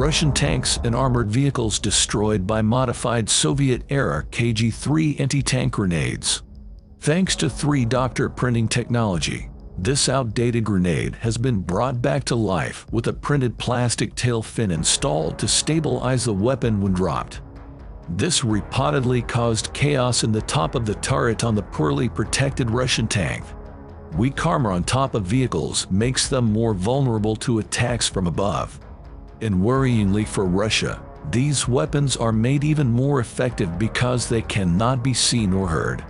Russian tanks and armored vehicles destroyed by modified Soviet-era KG-3 anti-tank grenades. Thanks to 3D printing technology, this outdated grenade has been brought back to life with a printed plastic tail fin installed to stabilize the weapon when dropped. This reportedly caused chaos in the top of the turret on the poorly protected Russian tank. Weak armor on top of vehicles makes them more vulnerable to attacks from above. And worryingly for Russia, these weapons are made even more effective because they cannot be seen or heard.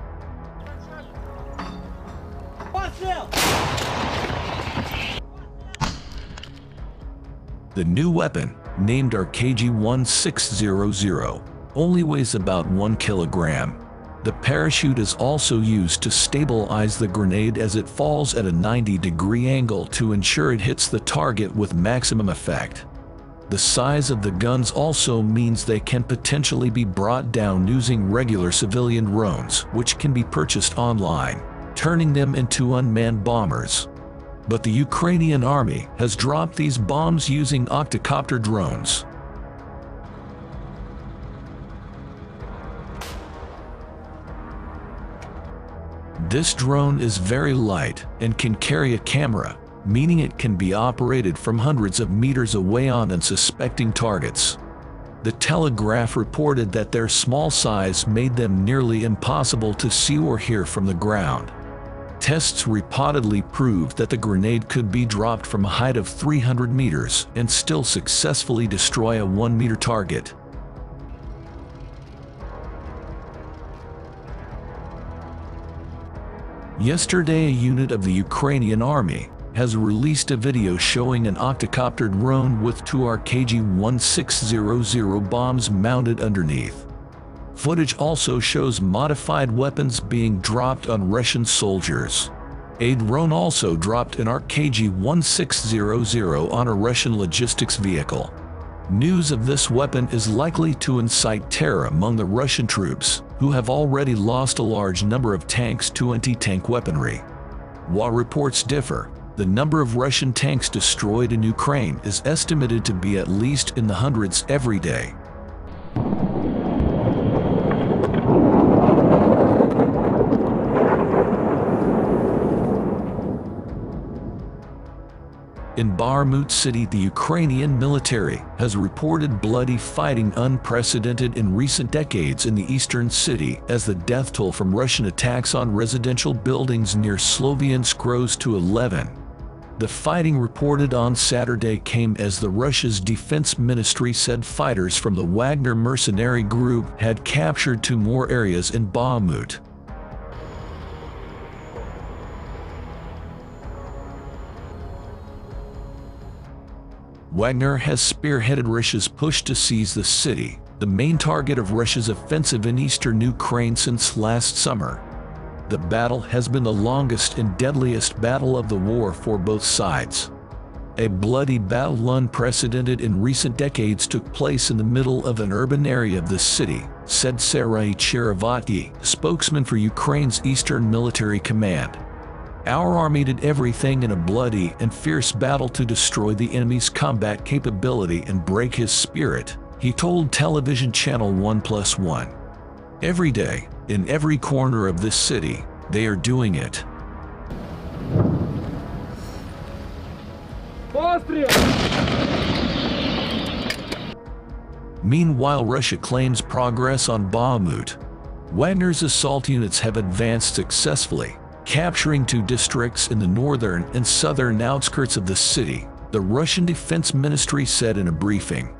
The new weapon, named KG-1600, only weighs about 1 kilogram. The parachute is also used to stabilize the grenade as it falls at a 90-degree angle to ensure it hits the target with maximum effect. The size of the guns also means they can potentially be brought down using regular civilian drones, which can be purchased online, turning them into unmanned bombers. But the Ukrainian army has dropped these bombs using octocopter drones. This drone is very light and can carry a camera, meaning it can be operated from hundreds of meters away on unsuspecting targets. The Telegraph reported that their small size made them nearly impossible to see or hear from the ground. Tests reportedly proved that the grenade could be dropped from a height of 300 meters and still successfully destroy a 1-meter target. Yesterday, a unit of the Ukrainian army has released a video showing an octocopter drone with 2 KG-1600 bombs mounted underneath. Footage also shows modified weapons being dropped on Russian soldiers. A drone also dropped an KG-1600 on a Russian logistics vehicle. News of this weapon is likely to incite terror among the Russian troops, who have already lost a large number of tanks to anti-tank weaponry. While reports differ, the number of Russian tanks destroyed in Ukraine is estimated to be at least in the hundreds every day. In Bakhmut city, the Ukrainian military has reported bloody fighting unprecedented in recent decades in the eastern city as the death toll from Russian attacks on residential buildings near Sloviansk rose to 11. The fighting reported on Saturday came as the Russia's defense ministry said fighters from the Wagner mercenary group had captured 2 more areas in Bakhmut. Wagner has spearheaded Russia's push to seize the city, the main target of Russia's offensive in eastern Ukraine since last summer. The battle has been the longest and deadliest battle of the war for both sides. A bloody battle unprecedented in recent decades took place in the middle of an urban area of the city, said Serhiy Cherevati, spokesman for Ukraine's Eastern Military Command. Our army did everything in a bloody and fierce battle to destroy the enemy's combat capability and break his spirit, he told television channel 1+1. Every day, in every corner of this city, they are doing it. Meanwhile, Russia claims progress on Bakhmut. Wagner's assault units have advanced successfully, capturing 2 districts in the northern and southern outskirts of the city, the Russian Defense Ministry said in a briefing.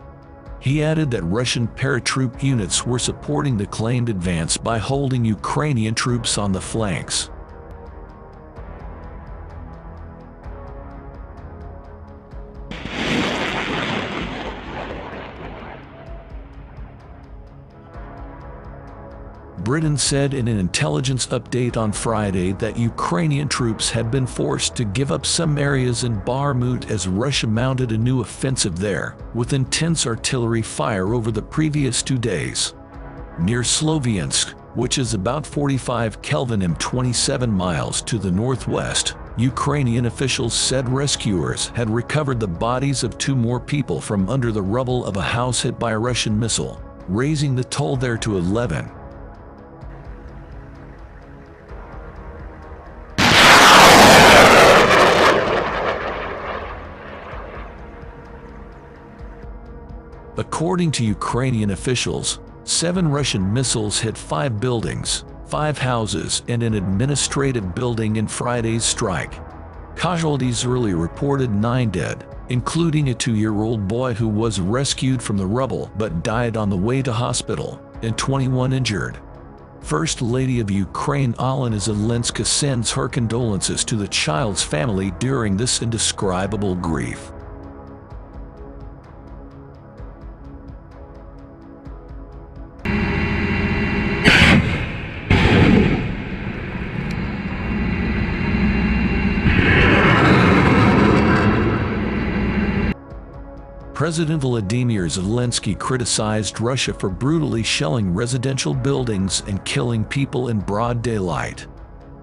He added that Russian paratroop units were supporting the claimed advance by holding Ukrainian troops on the flanks. Britain said in an intelligence update on Friday that Ukrainian troops had been forced to give up some areas in Bakhmut as Russia mounted a new offensive there, with intense artillery fire over the previous 2 days. Near Sloviansk, which is about 45 km 27 miles to the northwest, Ukrainian officials said rescuers had recovered the bodies of 2 more people from under the rubble of a house hit by a Russian missile, raising the toll there to 11. According to Ukrainian officials, 7 Russian missiles hit 5 buildings, 5 houses, and an administrative building in Friday's strike. Casualties early reported 9 dead, including a 2-year-old boy who was rescued from the rubble but died on the way to hospital, and 21 injured. First Lady of Ukraine Olena Zelenska sends her condolences to the child's family during this indescribable grief. President Volodymyr Zelensky criticized Russia for brutally shelling residential buildings and killing people in broad daylight.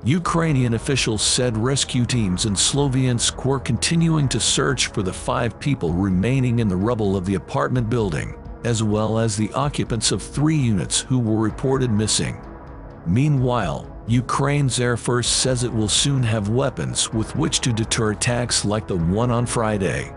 Ukrainian officials said rescue teams in Sloviansk were continuing to search for the 5 people remaining in the rubble of the apartment building, as well as the occupants of 3 units who were reported missing. Meanwhile, Ukraine's Air Force says it will soon have weapons with which to deter attacks like the one on Friday.